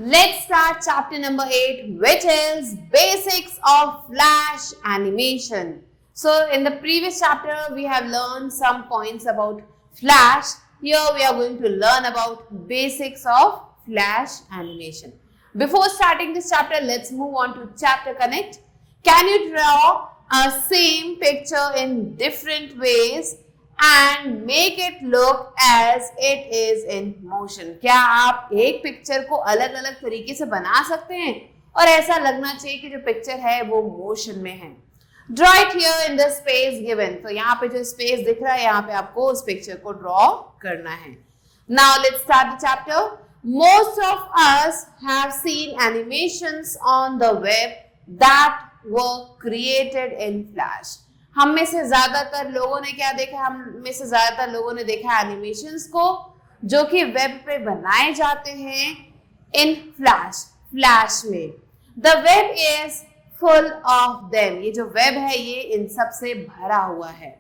Let's start chapter number 8, which is basics of Flash animation. So in the previous chapter, we have learned some points about Flash. Here we are going to learn about basics of Flash animation. Before starting this chapter, let's move on to chapter connect. Can you draw a same picture in different ways and make it look as it is in motion? क्या आप एक picture को अलग अलग तरीके से बना सकते हैं और ऐसा लगना चाहिए कि जो पिक्चर है वो मोशन में है? Draw it here in the space given. तो यहाँ पे जो स्पेस दिख रहा है यहाँ पे आपको उस पिक्चर को ड्रॉ करना है. Now let's start the chapter. Most of us have seen animations on the web that were created in Flash. हम में से ज्यादातर लोगों ने क्या देखा? हम में से ज्यादातर लोगों ने देखा एनिमेशंस को जो कि वेब पे बनाए जाते हैं इन फ्लैश में. The web is full of them. ये जो वेब है ये इन सब से भरा हुआ है.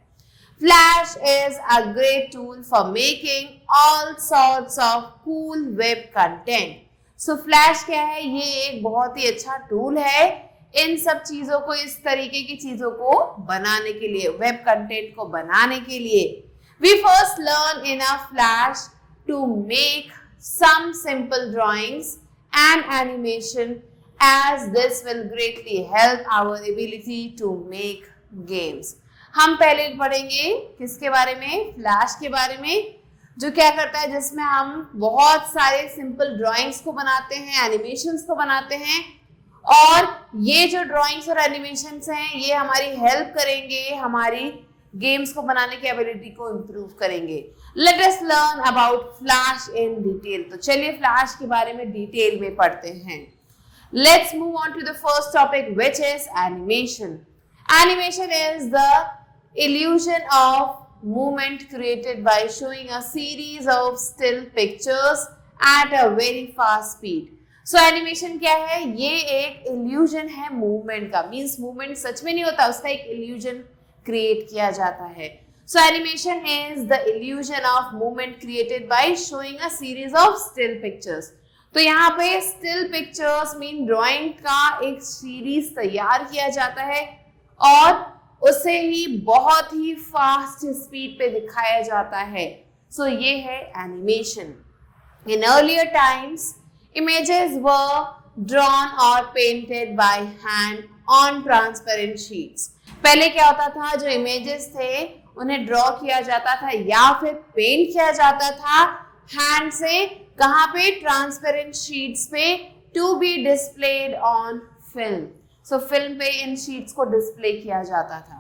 Flash is a great tool for making all sorts of cool web content. So Flash क्या है? ये एक बहुत ही अच्छा टूल है इन सब चीजों को, इस तरीके की चीजों को बनाने के लिए, वेब कंटेंट को बनाने के लिए. We first learn in a Flash to make some simple drawings and animation as this will greatly help our ability to make games. हम पहले पढ़ेंगे किसके बारे में? फ्लैश के बारे में, जो क्या करता है, जिसमें हम बहुत सारे सिंपल ड्राइंग्स को बनाते हैं, एनिमेशंस को बनाते हैं, और ये जो ड्राइंग्स और एनिमेशंस हैं ये हमारी हेल्प करेंगे, हमारी गेम्स को बनाने की एबिलिटी को इम्प्रूव करेंगे. Let us learn about flash in detail. तो चलिए फ्लैश के बारे में डिटेल में पढ़ते हैं. Let's move on to the first topic, which is animation. Animation is the illusion of movement created by showing a series of still pictures at a very fast speed. So animation क्या है? ये एक illusion है movement का. Means movement सच में नहीं होता, उसका एक illusion create किया जाता है. So animation is the illusion of movement created by showing a series of still pictures. तो यहाँ पे स्टिल पिक्चर्स मीन ड्राइंग का एक सीरीज तैयार किया जाता है और उसे ही बहुत ही फास्ट स्पीड पे दिखाया जाता है. सो ये है animation. In earlier times images were drawn और painted by hand on transparent sheets. पहले क्या होता था? जो इमेजेस थे उन्हें ड्रॉ किया जाता था या फिर पेंट किया जाता था हैंड से. कहाँ पे? ट्रांसपेरेंट शीट्स पे, to be displayed on film. So film पे इन शीट्स को डिस्प्ले किया जाता था.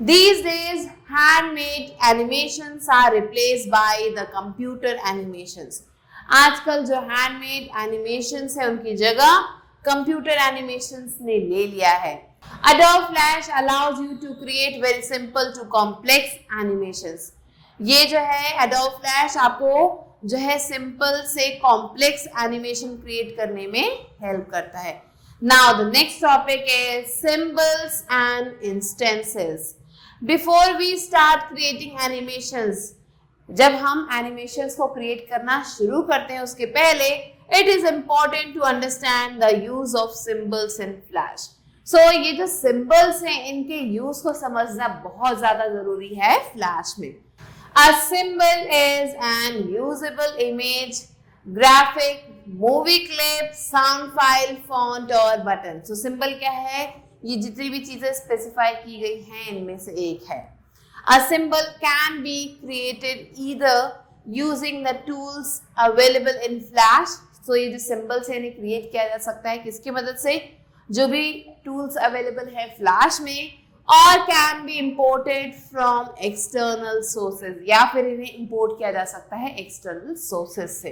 These days handmade animations are replaced by the computer animations. आजकल जो हैंडमेड एनिमेशंस है उनकी जगह कंप्यूटर एनिमेशंस ने ले लिया है. Adobe Flash allows you to create very simple to complex animations. ये जो है Adobe Flash आपको जो है सिंपल से कॉम्प्लेक्स एनिमेशन क्रिएट करने में हेल्प करता है. Now the next topic is symbols and instances. Before we start creating animations, जब हम एनिमेशंस को क्रिएट करना शुरू करते हैं उसके पहले it is important to understand the use of symbols in flash. So ये जो सिंबल्स हैं इनके यूज को समझना बहुत ज्यादा जरूरी है फ्लैश में. A symbol is an usable image, graphic, movie clip, sound file, font और button. So symbol क्या है? ये जितनी भी चीजें स्पेसिफाई की गई हैं इनमें से एक है. A symbol can be created either using the tools available in Flash. So ये जो symbols है इन्हें create किया जा सकता है किसकी मदद से? जो भी tools available है Flash में, और can be imported from external sources, या फिर इन्हें इम्पोर्ट किया जा सकता है एक्सटर्नल सोर्सेज से.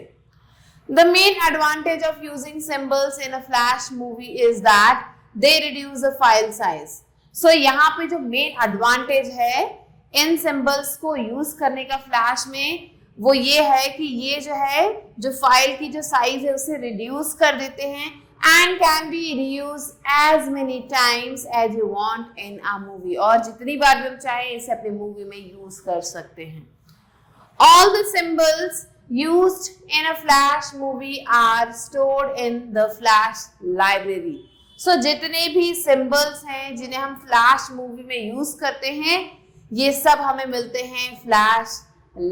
The main advantage of using symbols in a flash movie is that they reduce the file size. So यहाँ पे जो मेन एडवांटेज है इन सिंबल्स को यूज करने का फ्लैश में वो ये है कि ये जो है जो फाइल की जो साइज है उसे रिड्यूस कर देते हैं and can be reused as many times as you want in a movie. और जितनी बार भी हम चाहें इसे अपनी मूवी में यूज कर सकते हैं. All the symbols used in a flash movie are stored in the flash library. So जितने भी symbols हैं जिन्हें हम flash movie में use करते हैं, ये सब हमें मिलते हैं flash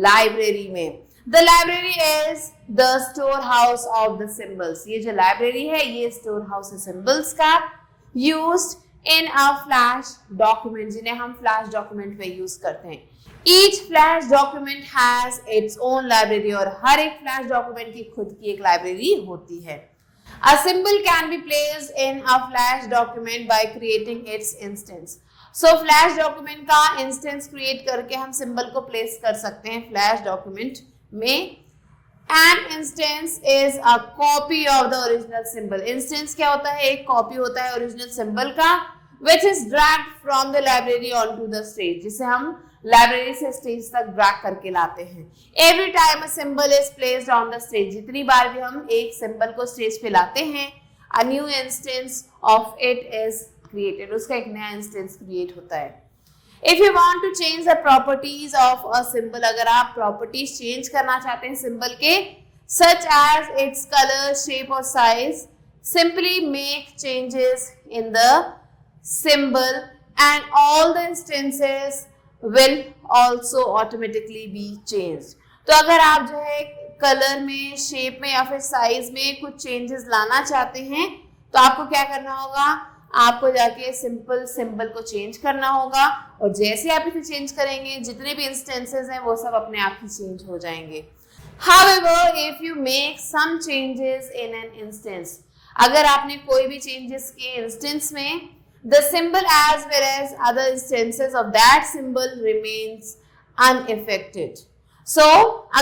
library में. The library is the storehouse of the symbols. ये जो library है ये storehouse है symbols का, used in a flash document, जिन्हें हम flash document में use करते हैं. Each flash document has its own library और हर एक flash document की खुद की एक library होती है. A symbol can be placed in a flash document by creating its instance. So flash document का instance create करके हम symbol को place कर सकते हैं flash document में. An instance is a copy of the original symbol. Instance क्या होता है? एक copy होता है original symbol का, which is dragged from the library onto the stage, जिसे हम लाइब्रेरी से स्टेज तक ड्रैग करके लाते हैं. Every time a symbol is placed on the stage, जितनी बार भी हम एक सिंबल को स्टेज पे लाते हैं, a new instance of it is created, उसका एक नया इंस्टेंस क्रिएट होता है. If you want to change the properties of a symbol, अगर आप प्रॉपर्टीज चेंज करना चाहते हैं सिंबल के, such as its colour, shape और size, simply make changes in the symbol and all the instances will also automatically be changed. तो अगर आप जो है कलर में, शेप में या फिर साइज में कुछ चेंजेस लाना चाहते हैं तो आपको क्या करना होगा, आपको जाके सिंपल सिंबल को चेंज करना होगा और जैसे आप इसे चेंज करेंगे जितने भी इंस्टेंसेस हैं वो सब अपने आप ही चेंज हो जाएंगे. However, if you make some changes in an instance, अगर आपने कोई भी चेंजेस किए इंस्टेंस में, the symbol as well as other instances of that symbol remains unaffected. So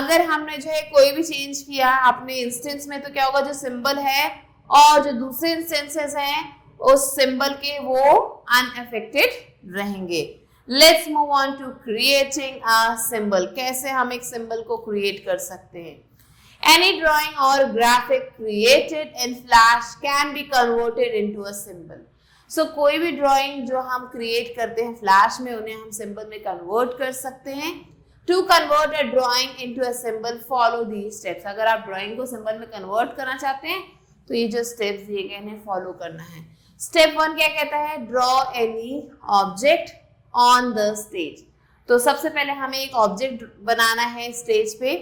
अगर हमने जो है कोई भी चेंज किया अपने इंस्टेंस में तो क्या होगा, जो सिंबल है और जो दूसरे इंस्टेंसेस हैं उस सिंबल के वो अनअफेक्टेड रहेंगे. Let's move on to creating a symbol. कैसे हम एक सिंबल को क्रिएट कर सकते हैं. Any drawing or graphic created in Flash can be converted into a symbol. So कोई भी ड्राइंग जो हम क्रिएट करते हैं फ्लैश में उन्हें हम सिंबल में कन्वर्ट कर सकते हैं. To convert a drawing into a symbol follow these steps. अगर आप ड्राइंग को सिंबल में कन्वर्ट करना चाहते हैं तो ये जो स्टेप्स दिए गए हैं फॉलो करना है. स्टेप 1 क्या कहता है, draw any object on the stage. तो सबसे पहले हमें एक ऑब्जेक्ट बनाना है स्टेज पे.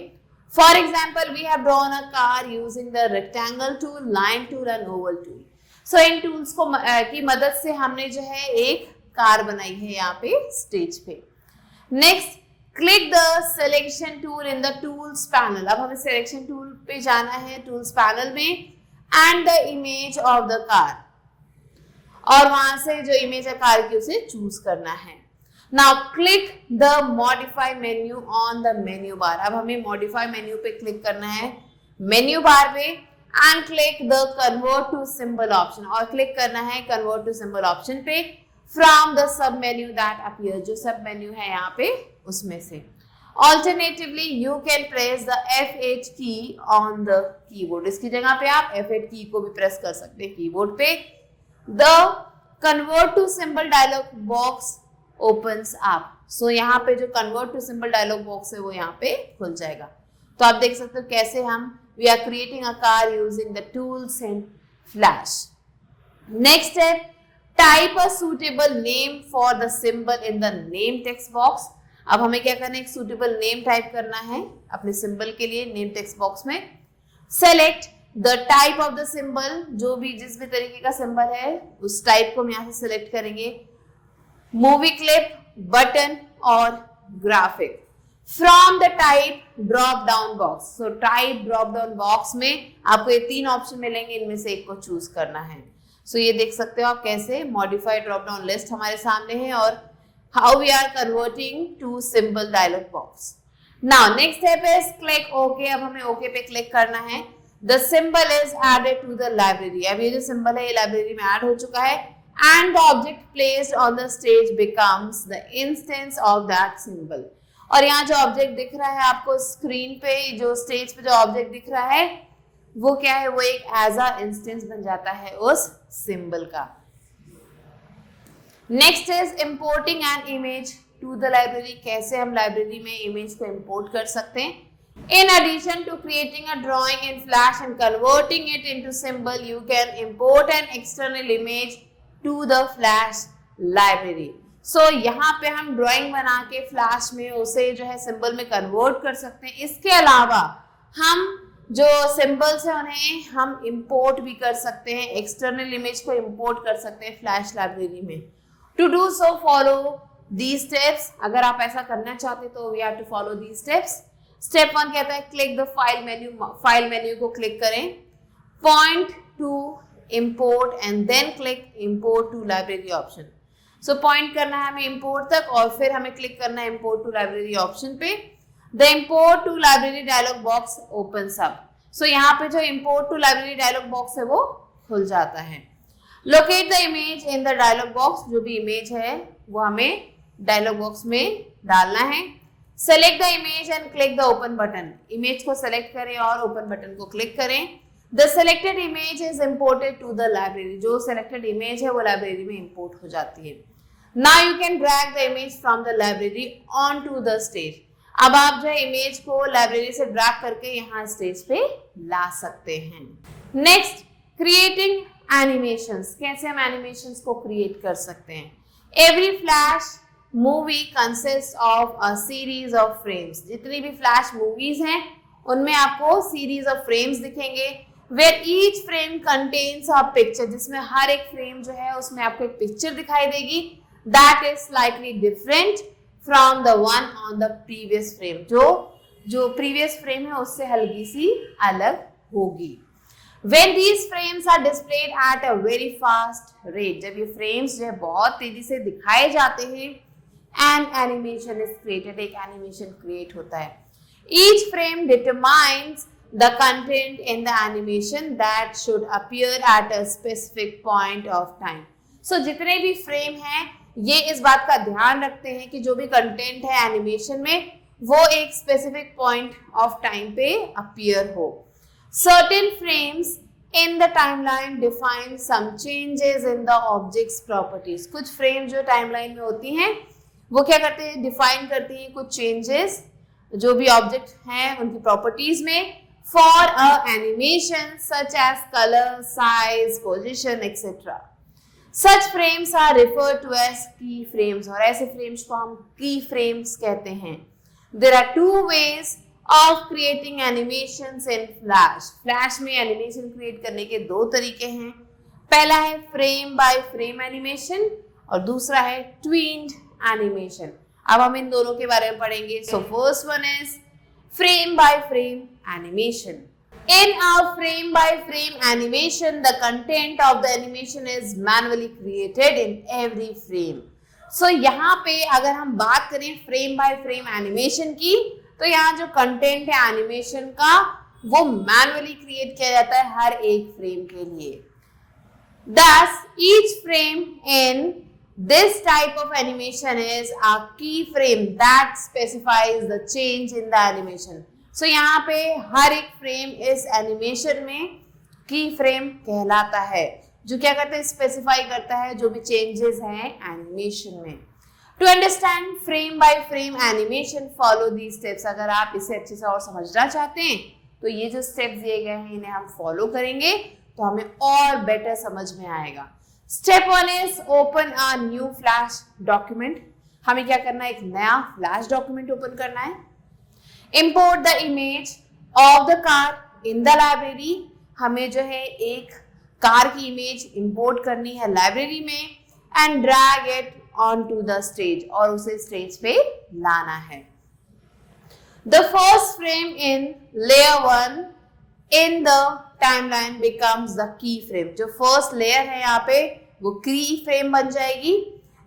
For example we have drawn a car using the rectangle tool, line tool and oval tool. So इन टूल्स को की मदद से हमने जो है एक कार बनाई है यहाँ पे स्टेज पे. Next, click the selection tool in the tools panel. अब हमें सिलेक्शन टूल पे जाना है टूल्स पैनल में, and the image of the car, और वहां से जो इमेज है कार की उसे चूज करना है. Now click the modify menu on the menu bar. अब हमें मॉडिफाई मेन्यू पे क्लिक करना है मेन्यू बार पे, and click the convert to symbol option, और क्लिक करना है convert to symbol option पे from the sub menu that appears, जो सब मेन्यू है यहाँ पे उसमें से. Alternatively, you can press the F8 key on the keyboard. इसकी जगह पे आप F8 की को भी प्रेस कर सकते हैं कीबोर्ड पे. The convert to symbol dialog box opens up. So यहाँ पे जो convert to symbol dialog box है वो यहाँ पे खुल जाएगा. तो आप देख सकते हो कैसे हम we are creating a car using the tools in Flash. Next step, type a suitable name for the symbol in the name text box. अब हमें क्या करना है, एक suitable name टाइप करना है अपने symbol के लिए name text box में. Select the type of the symbol, जो भी जिस भी तरीके का symbol है उस type को हम यहाँ से select करेंगे. Movie clip, button और graphic. From the type drop down box. So type drop down box में आपको ये 3 ऑप्शन मिलेंगे, इनमें से एक को चूज करना है. So ये देख सकते हो आप कैसे modify drop down list हमारे सामने है और how we are converting to symbol dialog box. Now next step is click OK. अब हमें OK पे क्लिक करना है. The symbol is added to the library. अब ये जो symbol है ये लाइब्रेरी में ऐड हो चुका है and the object placed on the stage becomes the instance of that symbol. और यहाँ जो ऑब्जेक्ट दिख रहा है आपको स्क्रीन पे, जो स्टेज पे जो ऑब्जेक्ट दिख रहा है वो क्या है, वो एक एज अ इंस्टेंस बन जाता है उस सिंबल का. Next is importing an image to the library. कैसे हम लाइब्रेरी में इमेज को इंपोर्ट कर सकते हैं. In addition to creating a drawing in Flash and converting it into symbol, you can import an external image to the Flash library. So यहाँ पे हम ड्राइंग बना के फ्लैश में उसे जो है सिंबल में कन्वर्ट कर सकते हैं. इसके अलावा हम जो सिंबल्स हैं उन्हें हम इंपोर्ट भी कर सकते हैं, एक्सटर्नल इमेज को इंपोर्ट कर सकते हैं फ्लैश लाइब्रेरी में. To do so follow these steps. अगर आप ऐसा करना चाहते तो we have to follow these steps. Step 1 कहता है क्लिक द फाइल मेन्यू को क्लिक करें, point to import and then click import to library option. So point करना है हमें इंपोर्ट तक और फिर हमें क्लिक करना है इंपोर्ट टू लाइब्रेरी ऑप्शन पे. The import to library dialog box opens up. So यहाँ पे जो import to library dialog box है वो खुल जाता है. Locate the image in the dialog box. जो भी इमेज है वो हमें डायलॉग बॉक्स में डालना है. Select the image and click the open button. Image को सेलेक्ट करें और ओपन बटन को क्लिक करें. The selected image is imported to the library. जो सेलेक्टेड इमेज है वो लाइब्रेरी में इम्पोर्ट हो जाती है. Now you can drag the image from the library on to the stage. अब आप जो है इमेज को लाइब्रेरी से ड्रैग करके यहाँ स्टेज पे ला सकते हैं. Next, creating animations. कैसे हम एनिमेशंस को क्रिएट कर सकते हैं. Every Flash movie consist of a series of frames. जितनी भी फ्लैश मूवीज हैं उनमें आपको सीरीज ऑफ फ्रेम्स दिखेंगे. Where each frame contains a picture. जिसमें हर एक फ्रेम जो है उसमें आपको एक पिक्चर दिखाई देगी. That is slightly different from the one on the previous frame. जो प्रीवियस फ्रेम है उससे हल्की सी अलग होगी. When these frames are displayed at a very fast rate. जब ये फ्रेम्स जो है बहुत तेजी से दिखाए जाते हैं, an animation is created. एक एनिमेशन क्रिएट होता है. Each frame determines the content in the animation that should appear at a specific point of time. So जितने भी फ्रेम हैं ये इस बात का ध्यान रखते हैं कि जो भी कंटेंट है एनिमेशन में वो एक स्पेसिफिक पॉइंट ऑफ टाइम पे अपीयर हो. Certain frames in the timeline define some changes in the object's properties. कुछ फ्रेम जो टाइमलाइन में होती हैं वो क्या करते हैं, डिफाइन करती हैं कुछ चेंजेस जो भी ऑब्जेक्ट हैं उनकी प्रॉपर्टीज में. For a animation such as colour, size, position etcetera. Such frames are referred to as key frames. और ऐसे फ्रेम्स को हम की फ्रेम्स कहते हैं. There are two ways of creating animations in Flash. Flash में animation create करने के दो तरीके हैं. पहला है फ्रेम बाय फ्रेम एनिमेशन और दूसरा है ट्वीन्ड एनिमेशन. अब हम इन दोनों के बारे में पढ़ेंगे. So first one is frame by frame animation. In a frame by frame animation, the content of the animation is manually created in every frame. So यहाँ पे अगर हम बात करें फ्रेम बाय फ्रेम एनिमेशन की तो यहाँ जो कंटेंट है एनिमेशन का वो मैनुअली क्रिएट किया जाता है हर एक फ्रेम के लिए. Thus, each frame in this type of animation is a key frame that specifies the change in the animation. So यहाँ पे हर एक फ्रेम इस एनिमेशन में की फ्रेम कहलाता है जो क्या करता है, स्पेसिफाई करता है जो भी चेंजेस हैं एनिमेशन में. To understand frame by frame animation follow these steps. अगर आप इसे अच्छे से और समझना चाहते हैं तो ये जो स्टेप्स दिए गए हैं इन्हें हम फॉलो करेंगे तो हमें और बेटर समझ में आएगा. Step 1 is open a new flash document. हमें क्या करना है, एक नया फ्लैश डॉक्यूमेंट ओपन करना है. Import the image of the car in the library. हमें जो है एक कार की इमेज इंपोर्ट करनी है लाइब्रेरी में. And drag it on to the stage और उसे स्टेज पे लाना है. The first frame in layer 1 in the timeline becomes the key frame. जो फर्स्ट लेयर है यहाँ पे वो की फ्रेम बन जाएगी.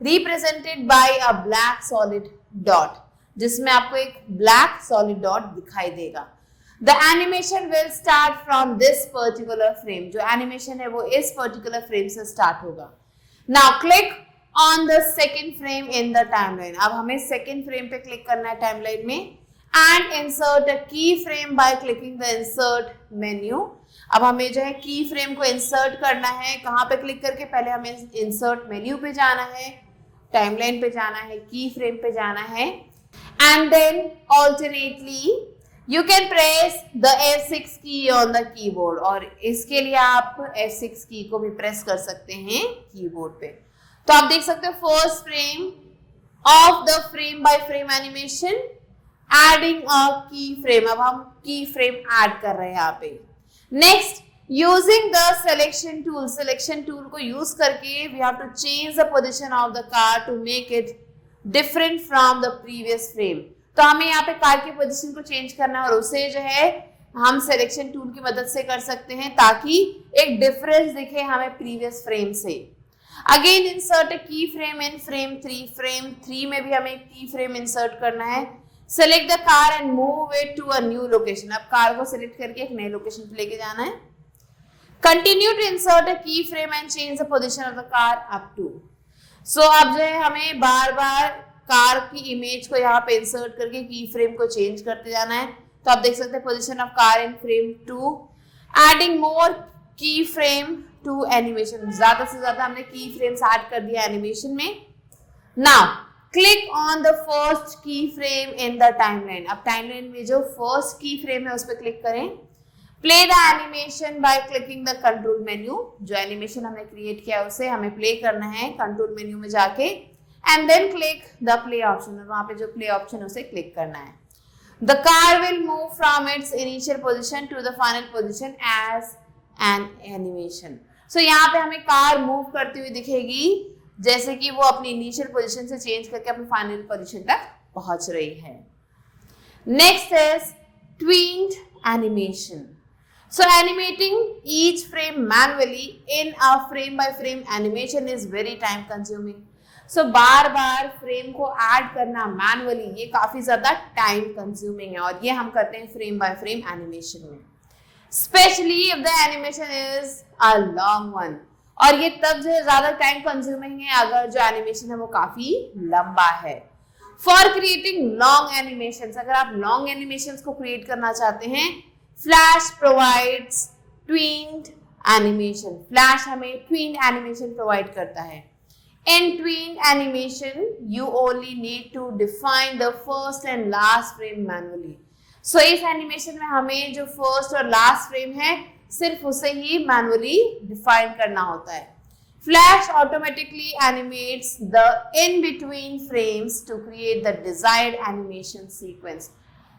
Represented by a black solid dot, जिसमें आपको एक ब्लैक सॉलिड डॉट दिखाई देगा. The animation will start from this particular frame. जो एनिमेशन है वो इस पर्टिकुलर फ्रेम से स्टार्ट होगा. Now click on the second frame in the timeline. अब हमें सेकेंड फ्रेम पे क्लिक करना है टाइमलाइन में. And insert a key frame by clicking the insert menu. अब हमें जो है की फ्रेम को इंसर्ट करना है. कहाँ पे क्लिक करके, पहले हमें इंसर्ट मेन्यू पे जाना है, टाइमलाइन पे जाना है, की फ्रेम पे जाना है. And then alternately You can press the F6 key on the keyboard और इसके लिए आप F6 की को भी प्रेस कर सकते हैं कीबोर्ड पे। तो आप देख सकते हो first frame of the frame by frame animation adding a key frame. अब हम की फ्रेम ऐड कर रहे हैं यहाँ पे। Next using the selection tool को यूज करके we have to change the position of the car to make it different from the previous frame. तो हमें यहाँ पे कार की पोजीशन को चेंज करना है और उसे जो है हम सिलेक्शन टूल की मदद से कर सकते हैं ताकि एक डिफरेंस दिखे हमें प्रीवियस फ्रेम से। Again insert key frame in frame 3। Frame 3 में भी हमें की फ्रेम इंसर्ट करना है। Select the car and move it to a new location. अब कार को सिलेक्ट करके एक नए लोकेशन पे लेके जाना है। Continue to insert a key frame and change the position of the car up to. So अब जो है हमें बार बार कार की इमेज को यहाँ पे इंसर्ट करके की फ्रेम को चेंज करते जाना है। तो आप देख सकते हैं position of car in frame 2। Adding more की फ्रेम टू एनिमेशन। ज्यादा से ज्यादा हमने की फ्रेम्स ऐड कर दिया एनिमेशन में। Now click on the first की फ्रेम इन द टाइमलाइन। अब टाइमलाइन में जो फर्स्ट की फ्रेम है उस पर क्लिक करें। Play the animation by clicking the control menu. जो एनिमेशन हमने क्रिएट किया उसे हमें प्ले करना है कंट्रोल मेन्यू में जाके and then click the play option. और वहां पे जो प्ले ऑप्शन उसे क्लिक करना है। The car will move from its initial position to the final position as an animation. So यहाँ पे हमें कार मूव करती हुई दिखेगी जैसे कि वो अपनी इनिशियल पोजीशन से चेंज करके अपनी फाइनल पोजीशन तक पहुंच रही है। Next is tweened animation. So animating each frame manually in a frame by frame animation is very time consuming. So bar bar frame को ऐड करना मैनुअली ये काफी ज्यादा टाइम कंज्यूमिंग है और ये हम करते हैं फ्रेम बाय फ्रेम एनिमेशन में। Especially if the animation is a long one. और ये तब जो है ज्यादा टाइम कंज्यूमिंग है अगर जो एनिमेशन है वो काफी लंबा है। For creating long animations, अगर आप लॉन्ग एनिमेशंस को क्रिएट करना चाहते हैं Flash provides tweened animation. Flash हमें tweened animation provide करता है। In tweened animation, you only need to define the first and last frame manually. So इस animation में हमें जो first और last frame है सिर्फ उसे ही manually define करना होता है। Flash automatically animates the in-between frames to create the desired animation sequence.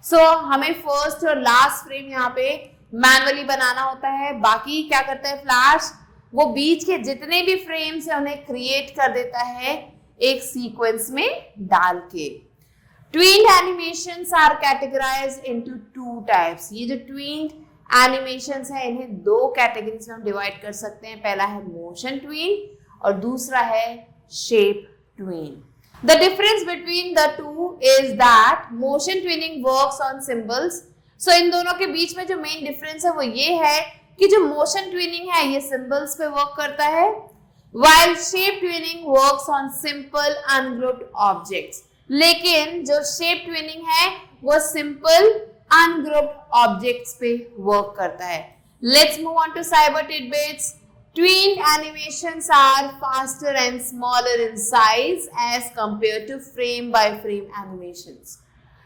सो हमें फर्स्ट और लास्ट फ्रेम यहाँ पे मैनुअली बनाना होता है। बाकी क्या करता है फ्लैश, वो बीच के जितने भी फ्रेम्स है उन्हें क्रिएट कर देता है एक सीक्वेंस में डाल के। Tweened animations are categorized into 2 types. ये जो ट्वीन्ड एनिमेशंस है इन्हें 2 कैटेगरीज में हम डिवाइड कर सकते हैं। पहला है मोशन ट्वीन और दूसरा है shape tween. The difference between the two is that motion tweening works on symbols. So इन दोनों के बीच में जो मेन डिफरेंस है वो ये है कि जो motion tweening है ये symbols पे वर्क करता है while shape tweening works on simple ungrouped objects. लेकिन जो shape tweening है वो simple ungrouped objects पे वर्क करता है। Let's move on to cyber tidbits. Tweened animations are faster and smaller in size as compared to frame by frame animations.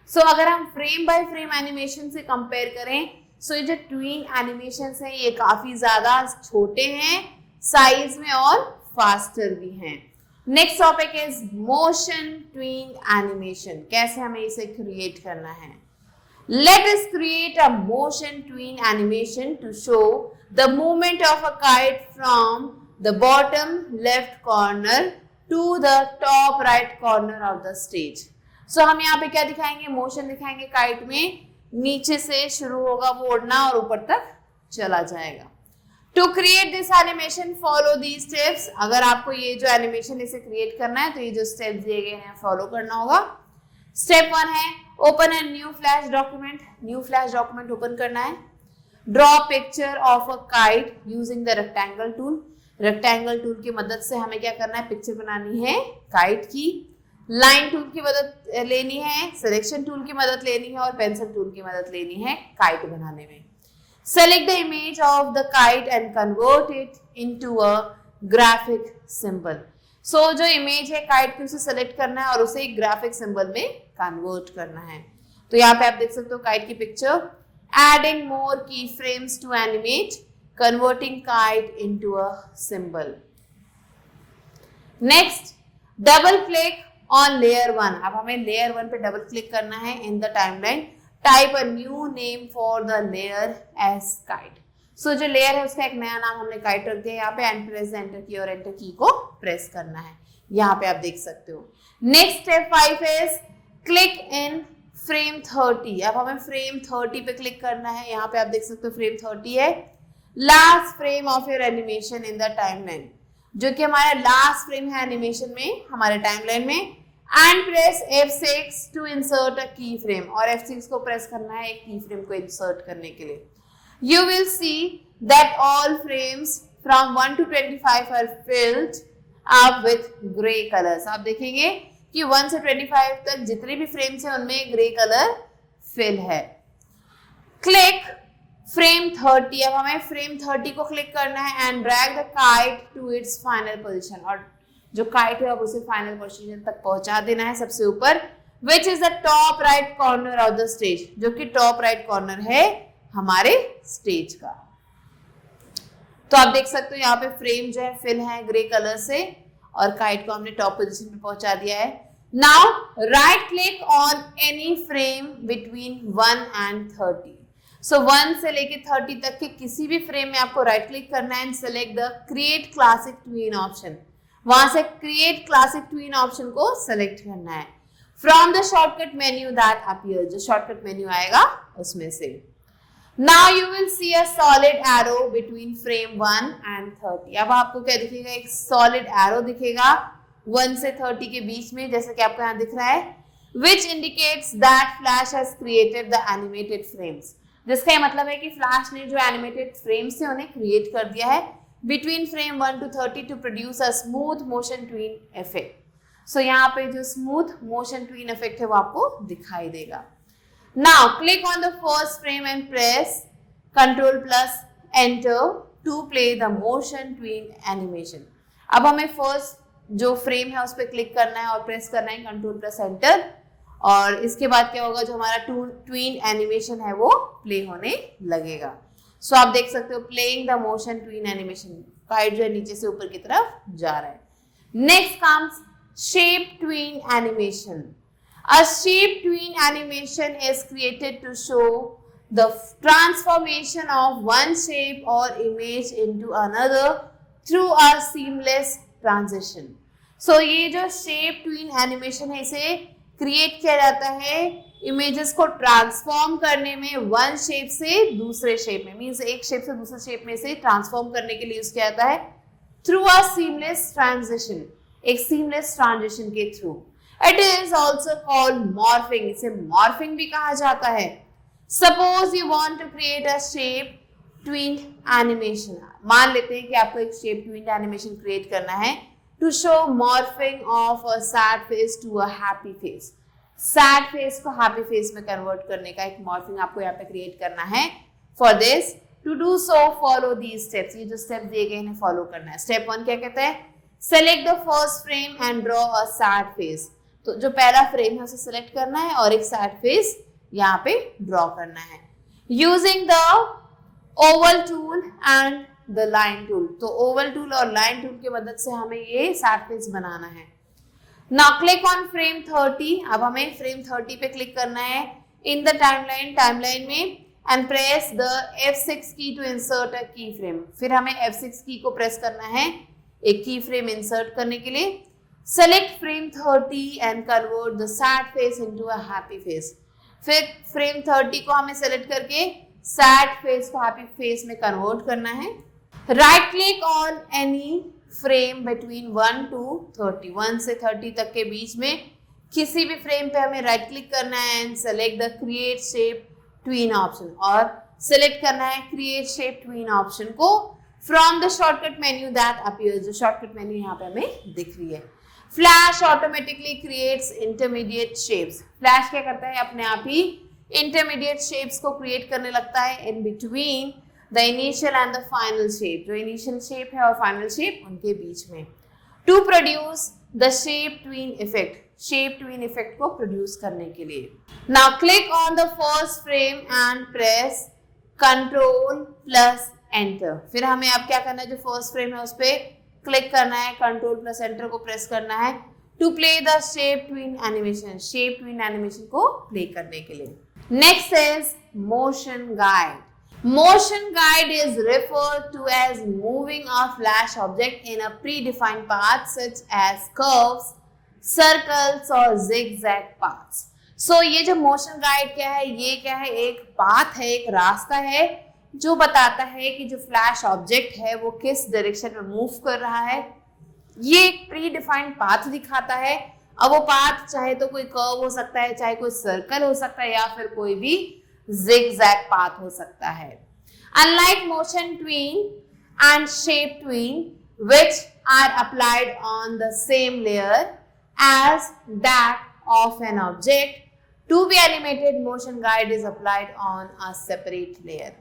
So अगर हम frame by frame animation से compare करें, so ये जो tweened animations हैं ये काफी ज्यादा छोटे हैं size में और faster भी हैं। Next topic is motion tweened animation. कैसे हमें इसे create करना है? Let us create a motion tween animation to show the movement of a kite from the bottom left corner to the top right corner of the stage. So हम यहाँ पे क्या दिखाएंगे? मोशन दिखाएंगे काइट में, नीचे से शुरू होगा वो उड़ना और ऊपर तक चला जाएगा। To create this animation, follow these steps. अगर आपको ये जो एनिमेशन इसे क्रिएट करना है तो ये जो स्टेप्स दिए गए हैं फॉलो करना होगा। स्टेप 1 है open a new flash document. New flash document open करना है। Draw picture of a kite using the rectangle tool. Rectangle tool की मदद से हमें क्या करना है? पिक्चर बनानी है काइट की। लाइन टूल की मदद लेनी है, सिलेक्शन टूल की मदद लेनी है और पेंसिल टूल की मदद लेनी है काइट बनाने में। Select the image of the kite and convert it into a graphic symbol. So जो इमेज है काइट की उसे सेलेक्ट करना है और उसे एक ग्राफिक सिंबल में कन्वर्ट करना है। तो यहाँ पे आप देख सकते हो काइट की picture, adding more key frames to animate, converting kite into a symbol. Next, double click on layer 1। अब हमें लेयर 1 पे डबल क्लिक करना है in the timeline. Type a new name for the layer as kite. So जो layer है उसका एक नया नाम हमने काइट रख दिया यहाँ पे, एंड प्रेस एंटर की और एंटर की को प्रेस करना है, यहाँ पे आप देख सकते हो। Next step 5 is click in frame 30। अब हमें फ्रेम 30 पे क्लिक करना है, यहाँ पे आप देख सकते हो फ्रेम 30 है, last frame of your animation in the timeline, जो कि हमारा लास्ट फ्रेम है एनिमेशन में, हमारे टाइमलाइन में। And press F6 to insert a key frame, और F6 को प्रेस करना है एक की फ्रेम को इंसर्ट करने के लिए। You will see that all frames from 1 to 25 are filled up with gray colors। आप देखेंगे कि 1 से 25 तक जितने भी फ्रेम्स हैं उनमें ग्रे कलर फिल है। Click frame 30। अब हमें फ्रेम 30 को क्लिक करना है and drag the kite to its final position, और जो काइट है अब उसे फाइनल पोजीशन तक पहुंचा देना है सबसे ऊपर, which is the top right corner of the stage, जो कि टॉप राइट कॉर्नर है हमारे स्टेज का। तो आप देख सकते हो यहाँ पे फ्रेम जो है फिल है ग्रे कलर से, और काइट को हमने टॉप पोजीशन पे पहुंचा दिया है। Now right click on any frame between 1 and 30। सो 1 से लेके 30 तक के किसी भी फ्रेम में आपको राइट क्लिक करना है and select the create classic tween option. वहां से क्रिएट क्लासिक ट्वीन ऑप्शन को सेलेक्ट करना है from the shortcut menu that appear, जो शॉर्टकट मेन्यू आएगा उसमें से। Now you will see a solid arrow between frame 1 and 30। अब आपको क्या दिखेगा, एक solid arrow दिखेगा 1 से 30 के बीच में, जैसा कि आपको यहाँ दिख रहा है, which indicates that Flash has created the animated frames। जिसका ये मतलब है कि फ्लैश ने जो एनिमेटेड फ्रेम्स थे उन्हें क्रिएट कर दिया है between frame 1 to 30 to produce a smooth motion tween effect. So यहाँ पे जो स्मूथ मोशन ट्वीन इफेक्ट है वो आपको दिखाई देगा। Now click on the first frame and press Ctrl plus Enter to play the motion tween animation। अब हमें फर्स्ट जो फ्रेम है उस पर क्लिक करना है और प्रेस करना है Ctrl plus Enter, और इसके बाद क्या होगा, जो हमारा ट्वीन एनिमेशन है वो प्ले होने लगेगा। सो आप देख सकते हो playing the motion tween animation, kite जो है नीचे से ऊपर की तरफ जा रहा है। Next comes shape tween animation. A shape tween animation is created to show the transformation of one shape or image into another through a seamless transition। So ये जो shape tween animation है इसे create किया जाता है images को transform करने में one shape से दूसरे shape में, means एक shape से दूसरे shape में से transform करने के लिए यूज किया जाता है through a seamless transition, एक seamless transition के through। It is also called morphing। इसे morphing भी कहा जाता है। Suppose you want to create a shape tween animation। मान लेते हैं कि आपको एक shape tween animation create करना है to show morphing of a sad face to a happy face। sad face को happy face में convert करने का एक morphing आपको यहाँ पे create करना है। For this, to do so, follow these steps। ये जो steps दिए गए इन्हें follow करना है। Step 1 क्या कहता है, select the first frame and draw a sad face। तो जो पहला फ्रेम है उसे सिलेक्ट करना है और एक सैड फेस यहाँ पे ड्रॉ करना है using the Oval tool and the line tool. तो ओवल टूल और लाइन टूल की मदद से हमें ये सैड फेस बनाना है। Now click on frame 30। अब हमें फ्रेम 30 पे क्लिक करना है इन द टाइमलाइन में एंड प्रेस द F6 की to insert a key frame. फिर हमें F6 की को प्रेस करना है एक की फ्रेम इंसर्ट करने के लिए। Select frame 30 and convert the sad face into a happy face। फिर फ्रेम 30 को हमें सेलेक्ट करके sad face को happy face में कन्वर्ट करना है। Right click on any frame between 1 to 30। 1 से 30 तक के बीच में किसी भी फ्रेम पे हमें राइट क्लिक करना है and select the create shape tween option, और सेलेक्ट करना है क्रिएट शेप ट्वीन ऑप्शन को from the shortcut menu that appears. जो शॉर्टकट मेन्यू यहाँ पे हमें दिख रही है। Flash automatically creates intermediate shapes. Flash क्या करता है, अपने आप ही इंटरमीडिएट शेप्स को क्रिएट करने लगता है in between the initial and the final shape. जो इनिशियल शेप है और फाइनल शेप उनके बीच में। To produce the shape tween effect. Shape tween effect को प्रोड्यूस करने के लिए। Now click on the first frame and press control plus enter. फिर हमें अब क्या करना है, जो फर्स्ट फ्रेम है उस पर क्लिक करना है, कंट्रोल प्लस एंटर को प्रेस करना है to play the shape tween animation, shape tween animation को प्ले करने के लिए। Next is motion guide. Motion guide is referred to as moving a flash object in a predefined path such as curves, circles or zigzag paths. So ये जो motion guide क्या है, ये क्या है, एक path है, एक रास्ता है जो बताता है कि जो flash object है वो किस direction में move कर रहा है। ये एक predefined path दिखाता है। अब वो path चाहे तो कोई curve हो सकता है, चाहे कोई circle हो सकता है, या फिर कोई भी zigzag path हो सकता है। Unlike motion tween and shape tween, which are applied on the same layer as that of an object, to be animated motion guide is applied on a separate layer.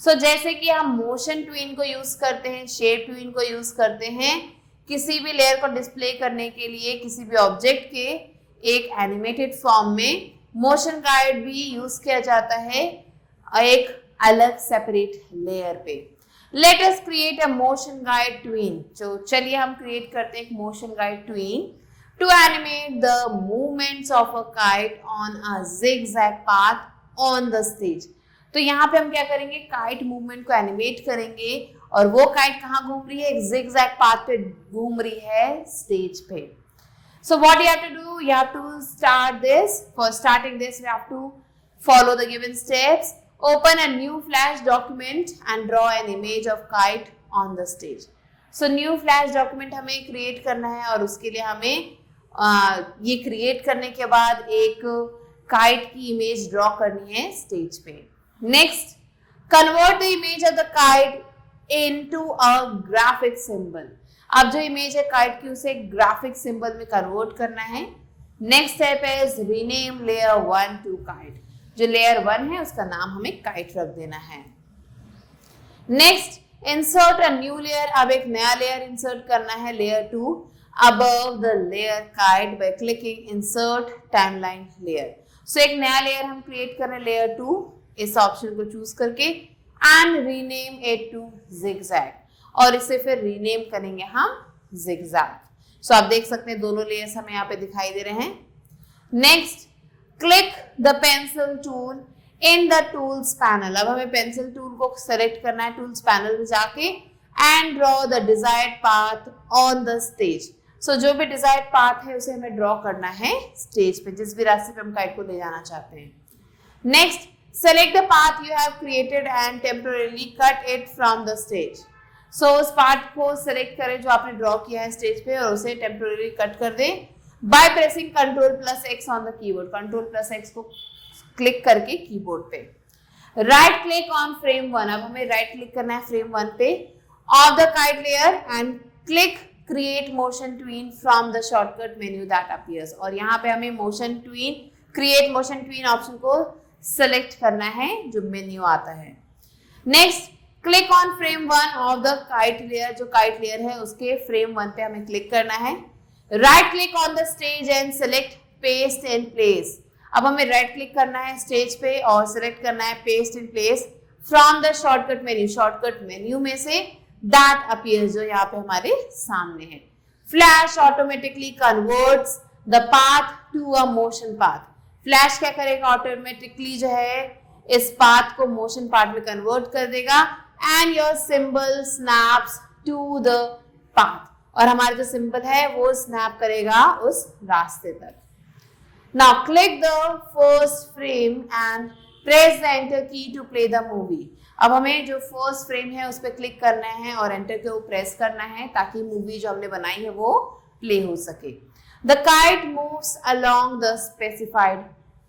So जैसे कि हम motion tween को use करते हैं, shape tween को use करते हैं किसी भी लेयर को डिस्प्ले करने के लिए, किसी भी ऑब्जेक्ट के एक एनिमेटेड फॉर्म में मोशन गाइड भी यूज किया जाता है एक अलग सेपरेट लेयर पे। Let us create a motion guide tween. जो चलिए हम क्रिएट करते हैं एक motion guide tween to animate the movements of a kite on a zigzag path on the stage. तो यहाँ पे हम क्या करेंगे, काइट मूवमेंट को एनिमेट करेंगे और वो काइट कहाँ घूम रही है, एक जिगजैग पाथ पे घूम रही है स्टेज पे। So what you have to do, you have to start this. For starting this, you have to follow the given steps. Open a new Flash document and draw an image of kite on the stage. So new Flash document हमें create करना है और उसके लिए हमें ये create करने के बाद एक kite की image draw करनी है stage पे। Next, convert the image of the kite into a graphic symbol. अब जो इमेज है काइट की उसे ग्राफिक सिंबल में कन्वर्ट करना है। Next step is rename layer 1 to kite. जो लेयर 1 है उसका नाम हमें काइट रख देना है। Next, insert a new layer. अब एक नया लेयर इंसर्ट करना है, layer 2 above the layer kite by clicking insert timeline layer. So एक नया लेयर हम क्रिएट कर रहे हैं लेयर 2, इस ऑप्शन को चूज करके and rename it to zigzag, और इसे फिर रीनेम करेंगे हम जिगजैग। सो आप देख सकते हैं दोनों लेयर्स हमें यहाँ पे दिखाई दे रहे हैं। Next, click the pencil tool in the tools panel. अब हमें पेंसिल टूल को सेलेक्ट करना है टूल्स पैनल में जाके and draw the desired path on the stage. So जो भी डिजायर्ड पाथ है उसे हमें ड्रॉ करना है स्टेज पे, जिस भी रास्ते पे हम काइट को ले जाना चाहते हैं। Next, select the path you have created and temporarily cut it from the stage. So उस पार्ट को सिलेक्ट करें जो आपने ड्रॉ किया है स्टेज पे और उसे टेम्परेरी कट कर दें by pressing control plus x on the keyboard. Control plus x को क्लिक करके कीबोर्ड पे राइट क्लिक ऑन फ्रेम 1। अब हमें राइट क्लिक करना है फ्रेम 1 पे of the kite layer and click create motion tween from the shortcut menu that appears. और यहाँ पे हमें motion tween, create motion tween option को सिलेक्ट करना है जो मेन्यू आता है। Next, click on frame 1 of the kite layer. जो काइट लेयर है उसके फ्रेम 1 पे हमें क्लिक करना है। Right click on the stage and select paste in place. अब हमें राइट क्लिक करना है स्टेज पे और सिलेक्ट करना है paste in place from the shortcut menu. Shortcut menu में से दैट अपीयर्स जो यहाँ पे हमारे सामने है। Flash automatically converts the path to a motion path. Flash क्या करेगा, ऑटोमेटिकली जो है इस पाथ को मोशन पाथ में कन्वर्ट कर देगा and your symbol snaps to the path. और हमारा जो सिंबल है वो स्नैप करेगा उस रास्ते तक। Now click the first frame and press the enter की टू प्ले द मूवी। अब हमें जो फर्स्ट फ्रेम है उस पर क्लिक करना है और एंटर के ऊपर प्रेस करना है ताकि मूवी जो हमने बनाई है वो प्ले हो सके। The kite moves along the specified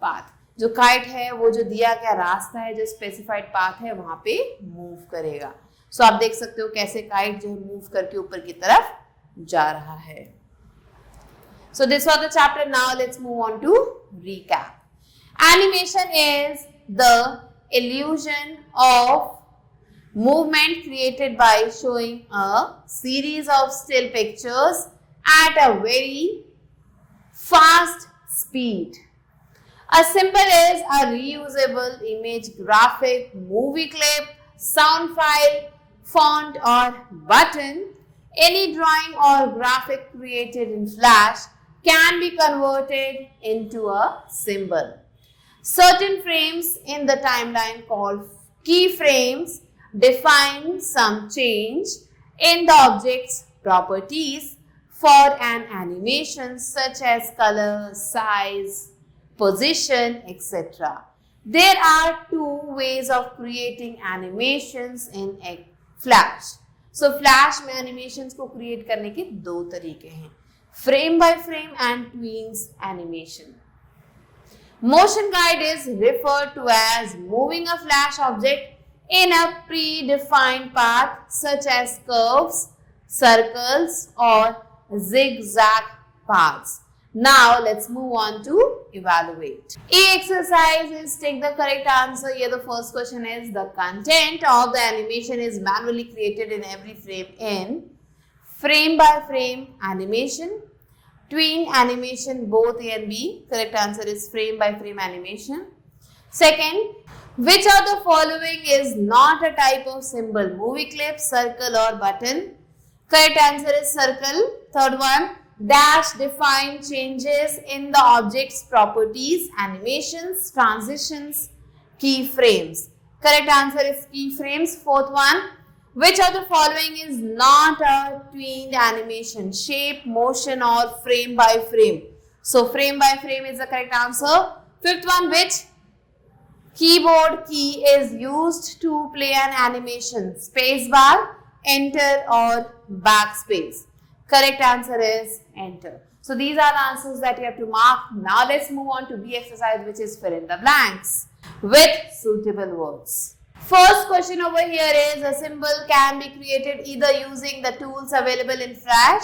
path. जो काइट है वो जो दिया गया रास्ता है, जो स्पेसिफाइड पाथ है वहां पे मूव करेगा। सो आप देख सकते हो कैसे काइट जो मूव करके ऊपर की तरफ जा रहा है। So this was the chapter. Now let's move on to recap. Animation is the illusion of movement created by showing a series of still pictures at a very fast, speed. A symbol is a reusable image, graphic, movie clip, sound file, font or button. Any drawing or graphic created in Flash can be converted into a symbol. Certain frames in the timeline called keyframes define some change in the object's properties for an animation such as color, size, position, etc. There are two ways of creating animations in Flash. So Flash में animations को create करने के दो तरीके हैं, frame by frame and twins animation. Motion guide is referred to as moving a Flash object in a predefined path such as curves, circles or zigzag paths. Now let's move on to evaluate. E exercise is take the correct answer. Here the first question is the content of the animation is manually created in every frame in frame by frame animation, tween animation, both A and B. Correct answer is frame by frame animation. Second, which of the following is not a type of symbol? Movie clip, circle or button. Correct answer is circle. Third one, dash define changes in the object's properties, animations, transitions, keyframes. Correct answer is keyframes. Fourth one, which of the following is not a tweened animation? Shape, motion or frame by frame. So frame by frame is the correct answer. Fifth one, which keyboard key is used to play an animation? Space bar, enter or backspace. Correct answer is enter. So these are the answers that you have to mark. Now let's move on to B exercise, which is fill in the blanks with suitable words. First question over here is a symbol can be created either using the tools available in Flash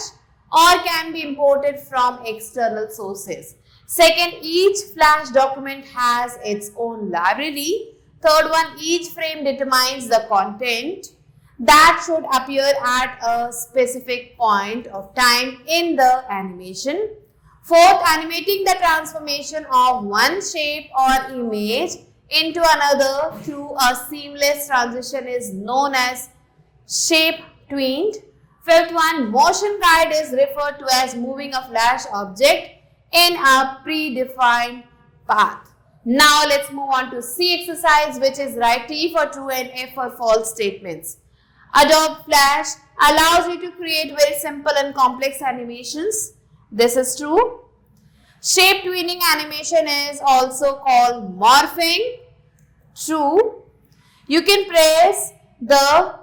or can be imported from external sources. Second, each Flash document has its own library. Third one, each frame determines the content that should appear at a specific point of time in the animation. Fourth, animating the transformation of one shape or image into another through a seamless transition is known as shape tweened. Fifth one, motion guide is referred to as moving a Flash object in a predefined path. Now let's move on to C exercise, which is write T for true and F for false statements. Adobe Flash allows you to create very simple and complex animations. This is true. Shape tweening animation is also called morphing. True. You can press the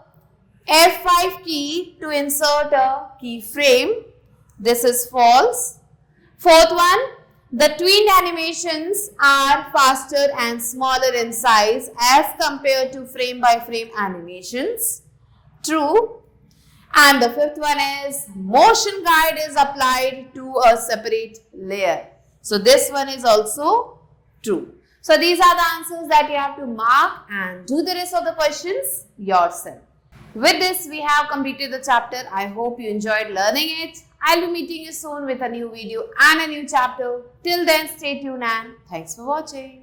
F5 key to insert a keyframe. This is false. Fourth one, the tweened animations are faster and smaller in size as compared to frame by frame animations. True. And the fifth one is motion guide is applied to a separate layer. So this one is also true. So these are the answers that you have to mark and do the rest of the questions yourself. With this, we have completed the chapter. I hope you enjoyed learning it. I'll be meeting you soon with a new video and a new chapter. Till then, stay tuned and thanks for watching.